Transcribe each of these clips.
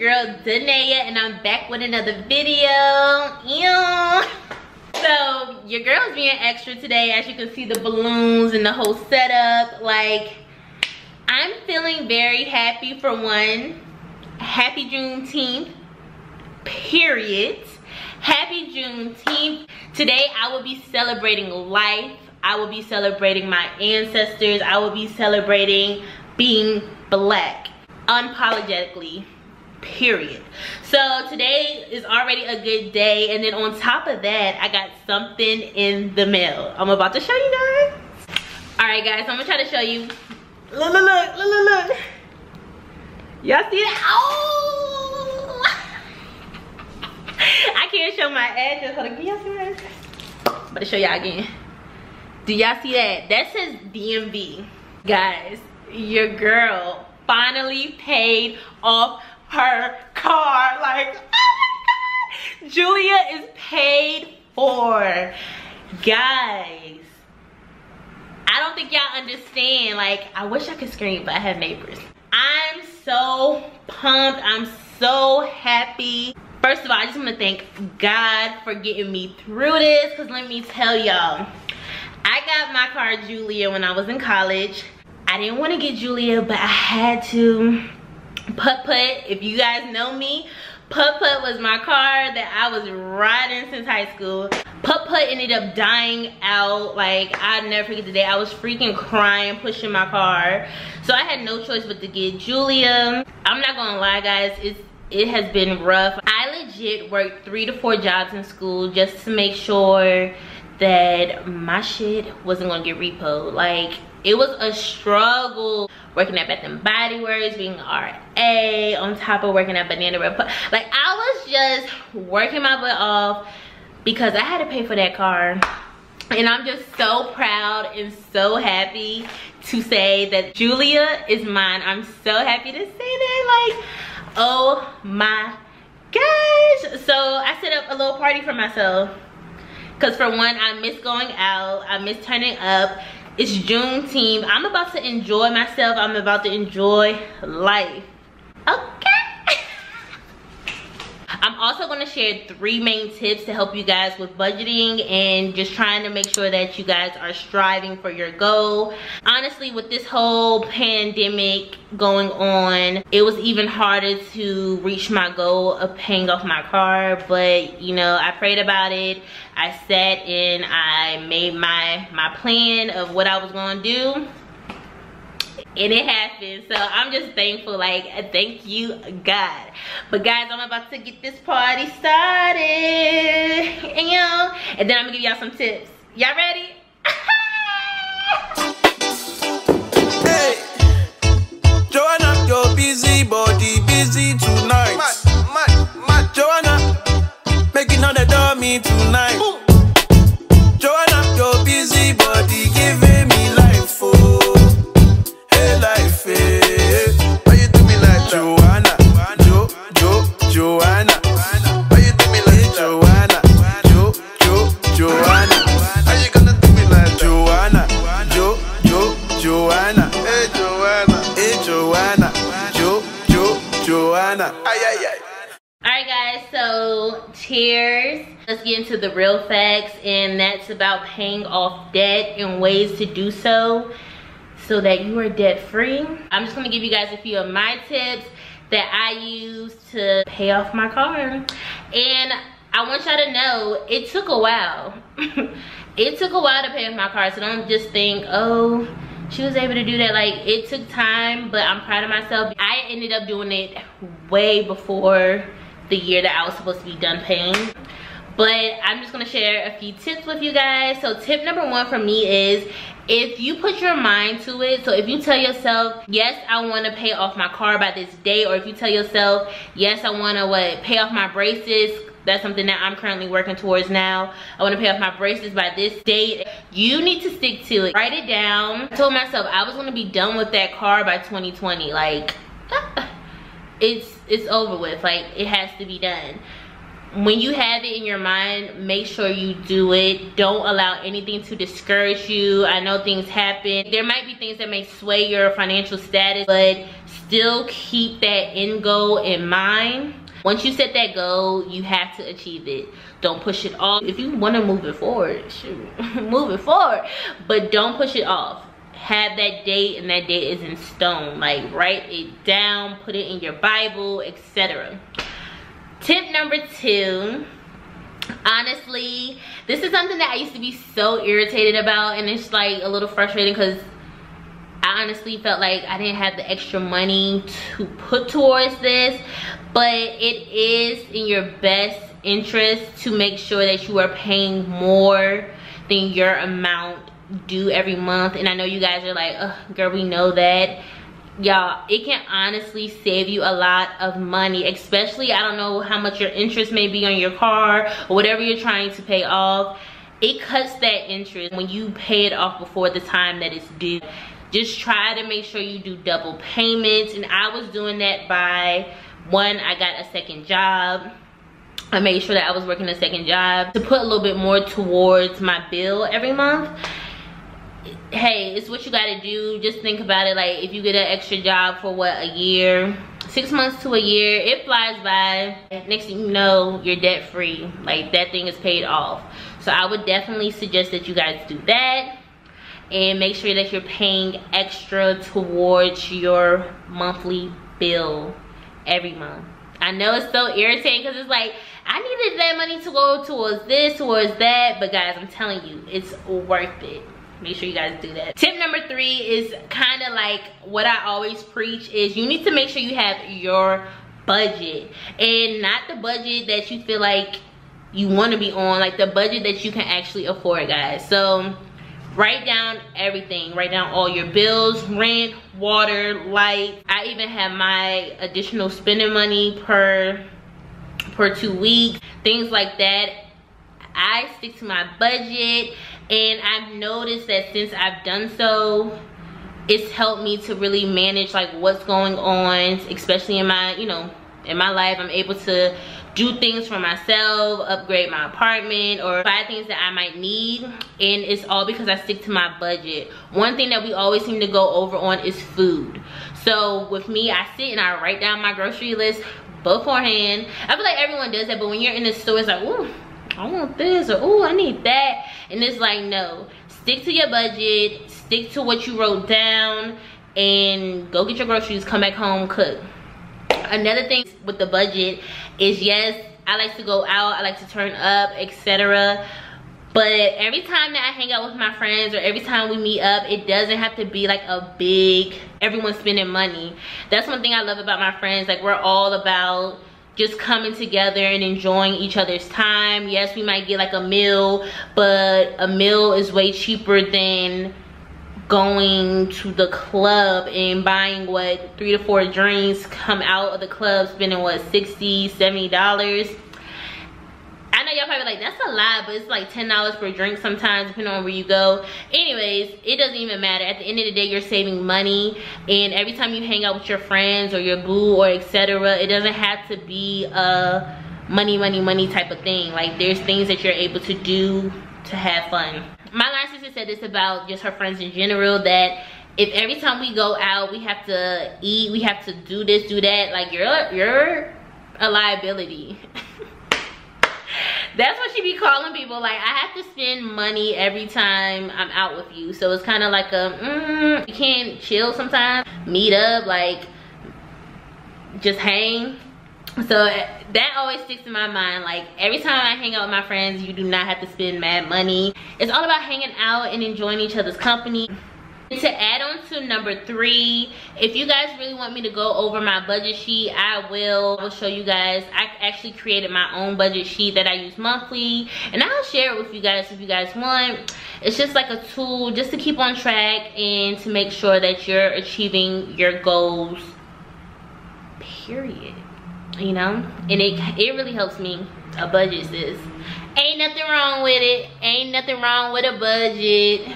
girl Danae, and I'm back with another video. Ew. So your girl's being extra today. As you can see, the balloons and the whole setup. Like, I'm feeling very happy for one. Happy Juneteenth, period. Happy Juneteenth. Today I will be celebrating life. I will be celebrating my ancestors. I will be celebrating being black unapologetically, period. So today is already a good day, and then on top of that, I got something in the mail. I'm about to show you guys. All right, guys, I'm gonna try to show you. Look, look, look, look, look, look. Y'all see that? Oh! I can't show my address. Hold on, can y'all see my address? I'm about to show y'all again. Do y'all see that? That says DMV. Guys, your girl finally paid off her car. Like, oh my God. Julia is paid for. Guys, I don't think y'all understand. Like, I wish I could scream, but I have neighbors. I'm so pumped. I'm so happy. First of all, I just want to thank God for getting me through this, because let me tell y'all, I got my car Julia when I was in college. I didn't want to get Julia, but I had to. Putt-Putt, if you guys know me, Putt-Putt was my car that I was riding since high school. Putt-Putt ended up dying out. Like, I'll never forget the day. I was freaking crying, pushing my car. So I had no choice but to get Julia. I'm not gonna lie, guys, it has been rough. I legit worked 3 to 4 jobs in school just to make sure that my shit wasn't gonna get repoed. Like, it was a struggle working at Bath and Body Works, being an RA, on top of working at Banana Republic. Like, I was just working my butt off because I had to pay for that car. And I'm just so proud and so happy to say that Julia is mine. I'm so happy to say that. Like, oh my gosh. So I set up a little party for myself. Because for one, I miss going out. I miss turning up. It's Juneteenth. I'm about to enjoy myself. I'm about to enjoy life. Okay. I'm also going to share 3 main tips to help you guys with budgeting and just trying to make sure that you guys are striving for your goal. Honestly, with this whole pandemic going on, it was even harder to reach my goal of paying off my car. But, you know, I prayed about it. I sat and I made my plan of what I was going to do. And it happened. So I'm just thankful. Like, thank you, God. But guys, I'm about to get this party started. And then I'm gonna give y'all some tips. Y'all ready? Hey, Joanna, your busy body busy tonight. Joanna, making all the dummy tonight. Ooh. Joanna, your busy body giving me life, oh. Life, eh? Why you do me like Joanna? Joanna. Why you do me like Joanna? Joanna. How you gonna do me like Joanna? Joanna. Hey Joanna. Joanna. Ay, ay, ay. Alright guys, so cheers. Let's get into the real facts, and that's about paying off debt and ways to do so that you are debt free. I'm just gonna give you guys a few of my tips that I use to pay off my car. And I want y'all to know, it took a while. It took a while to pay off my car, so don't just think, oh, she was able to do that. Like, it took time, but I'm proud of myself. I ended up doing it way before the year that I was supposed to be done paying. But I'm just gonna share a few tips with you guys. So tip number 1 for me is, if you put your mind to it, so if you tell yourself, yes, I want to pay off my car by this date, or if you tell yourself, yes, I want to pay off my braces. That's something that I'm currently working towards now. I want to pay off my braces by this date. You need to stick to it. Write it down. I told myself I was going to be done with that car by 2020. Like, it's over with. Like, it has to be done. When you have it in your mind, make sure you do it. Don't allow anything to discourage you. I know things happen. There might be things that may sway your financial status, but still keep that end goal in mind. Once you set that goal, you have to achieve it. Don't push it off. If you want to move it forward, shoot, move it forward, but don't push it off. Have that date, and that date is in stone. Like, write it down, put it in your Bible, etc. Tip number 2, honestly, this is something that I used to be so irritated about, and it's like a little frustrating because I honestly felt like I didn't have the extra money to put towards this, but it is in your best interest to make sure that you are paying more than your amount due every month. And I know you guys are like, oh, girl, we know that. Y'all, it can honestly save you a lot of money, especially, I don't know how much your interest may be on your car or whatever you're trying to pay off. It cuts that interest when you pay it off before the time that it's due. Just try to make sure you do double payments, and I was doing that by, one, I got a second job. I made sure that I was working a second job to put a little bit more towards my bill every month. Hey, it's what you gotta do. Just think about it, like if you get an extra job for what, a year, 6 months to a year, it flies by. Next thing you know, you're debt free. Like, that thing is paid off. So I would definitely suggest that you guys do that, and make sure that you're paying extra towards your monthly bill every month. I know it's so irritating because it's like, I needed that money to go towards this, towards that, but guys, I'm telling you, it's worth it. Make sure you guys do that. Tip number 3 is kind of like what I always preach, is you need to make sure you have your budget, and not the budget that you feel like you want to be on, like the budget that you can actually afford, guys. So write down everything. Write down all your bills, rent, water, light. I even have my additional spending money per 2 weeks, things like that. I stick to my budget, and I've noticed that since I've done so, it's helped me to really manage like what's going on, especially in my, you know, in my life. I'm able to do things for myself, upgrade my apartment, or buy things that I might need, and it's all because I stick to my budget. One thing that we always seem to go over on is food. So with me, I sit and I write down my grocery list beforehand. I feel like everyone does that, but when you're in the store, it's like, ooh, I want this, or ooh, I need that. And it's like, no, stick to your budget, stick to what you wrote down, and go get your groceries, come back home, cook. Another thing with the budget is, yes, I like to go out, I like to turn up, etc. But every time that I hang out with my friends, or every time we meet up, it doesn't have to be like a big, everyone spending money. That's one thing I love about my friends. Like, we're all about just coming together and enjoying each other's time. Yes, we might get like a meal, but a meal is way cheaper than going to the club and buying what, 3 to 4 drinks, come out of the club spending what, $60, $70. I know y'all probably like, that's a lot, but it's like $10 per drink sometimes, depending on where you go. Anyways, it doesn't even matter. At the end of the day, you're saving money, and every time you hang out with your friends or your boo or etc., it doesn't have to be a money type of thing. Like, there's things that you're able to do to have fun. My line sister said this about just her friends in general, that if every time we go out, we have to eat, we have to do this, do that, like, you're a liability. That's what she be calling people. Like, I have to spend money every time I'm out with you. So it's kind of like a, you can't chill sometimes, meet up, like, just hang. So that always sticks in my mind. Like, every time I hang out with my friends, you do not have to spend mad money. It's all about hanging out and enjoying each other's company. To add on to number 3, if you guys really want me to go over my budget sheet, I will show you guys. I actually created my own budget sheet that I use monthly, and I'll share it with you guys if you guys want. It's just like a tool just to keep on track and to make sure that you're achieving your goals, period. You know, and it really helps me. A budget, sis. Ain't nothing wrong with it. Ain't nothing wrong with a budget.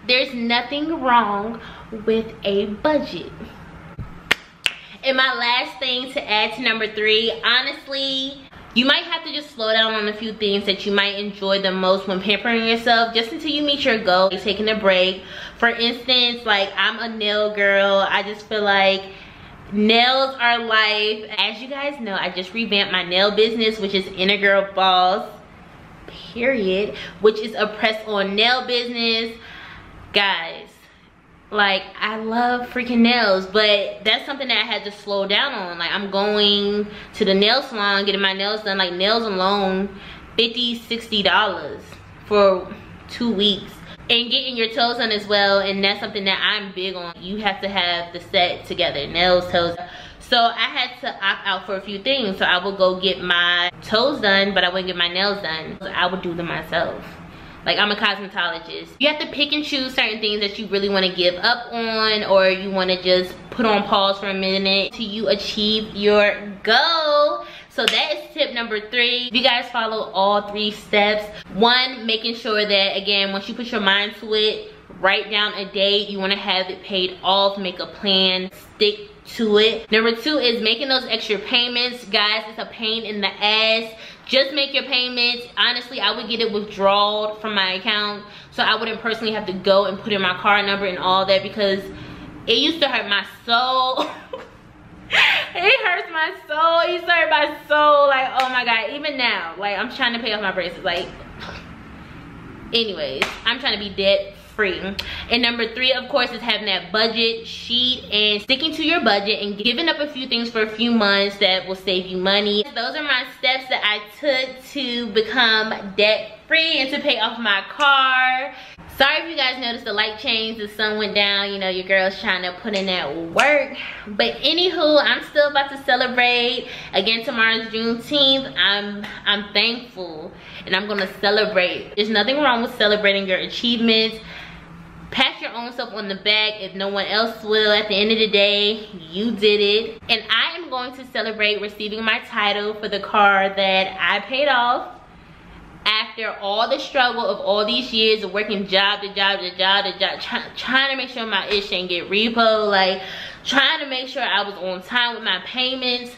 There's nothing wrong with a budget. And my last thing to add to number 3, honestly, You might have to just slow down on a few things that you might enjoy the most when pampering yourself, just until you meet your goal. Like taking a break. For instance, like I'm a nail girl. I just feel like nails are life. As you guys know, I just revamped my nail business, which is Inner Girl Boss, period, which is a press-on nail business. Guys, like I love freaking nails, but that's something that I had to slow down on. Like I'm going to the nail salon, getting my nails done. Like nails alone, $50–$60 for 2 weeks. And getting your toes done as well, and that's something that I'm big on. You have to have the set together, nails, toes. So I had to opt out for a few things. So I would go get my toes done, but I wouldn't get my nails done. I would do them myself. Like I'm a cosmetologist. You have to pick and choose certain things that you really want to give up on, or you want to just put on pause for a minute till you achieve your goal. So that is tip number 3. If you guys follow all 3 steps, 1, making sure that, again, once you put your mind to it, write down a date. You want to have it paid off, make a plan, stick to it. Number 2 is making those extra payments. Guys, it's a pain in the ass. Just make your payments. Honestly, I would get it withdrawn from my account, so I wouldn't personally have to go and put in my card number and all that, because it used to hurt my soul. It hurts my soul. It used to hurt my soul. Like, oh my god. Even now, like I'm trying to pay off my braces. Like, anyways, I'm trying to be debt free. And number 3, of course, is having that budget sheet and sticking to your budget and giving up a few things for a few months that will save you money. Those are my steps that I took to become debt free and to pay off my car. Sorry if you guys noticed the light change, the sun went down, you know, your girl's trying to put in that work. But anywho, I'm still about to celebrate. Again, tomorrow's Juneteenth. I'm thankful and I'm gonna celebrate. There's nothing wrong with celebrating your achievements. Pat your own self on the back if no one else will. At the end of the day, you did it. And I am going to celebrate receiving my title for the car that I paid off. After all the struggle of all these years of working job to job to job to job, trying to make sure my ish ain't get repo, like trying to make sure I was on time with my payments.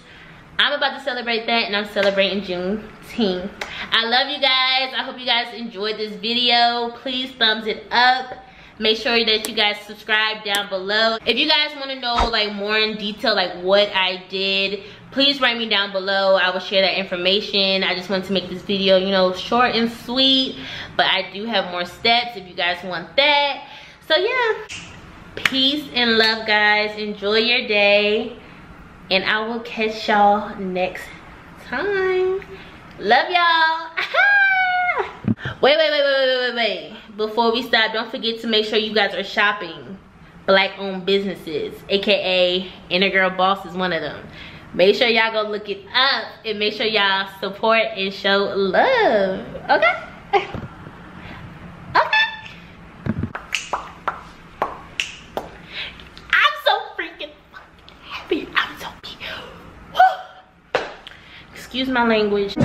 I'm about to celebrate that, and I'm celebrating Juneteenth. I love you guys. I hope you guys enjoyed this video. Please thumbs it up. Make sure that you guys subscribe down below. If you guys want to know like more in detail like what I did, please write me down below. I will share that information. I just wanted to make this video, you know, short and sweet, but I do have more steps if you guys want that. So yeah, peace and love, guys. Enjoy your day, and I will catch y'all next time. Love y'all. Wait. Before we stop, don't forget to make sure you guys are shopping Black-owned businesses, aka Inner Girl Boss is one of them. Make sure y'all go look it up, and make sure y'all support and show love. Okay? Okay? I'm so freaking happy. I'm so cute. Excuse my language.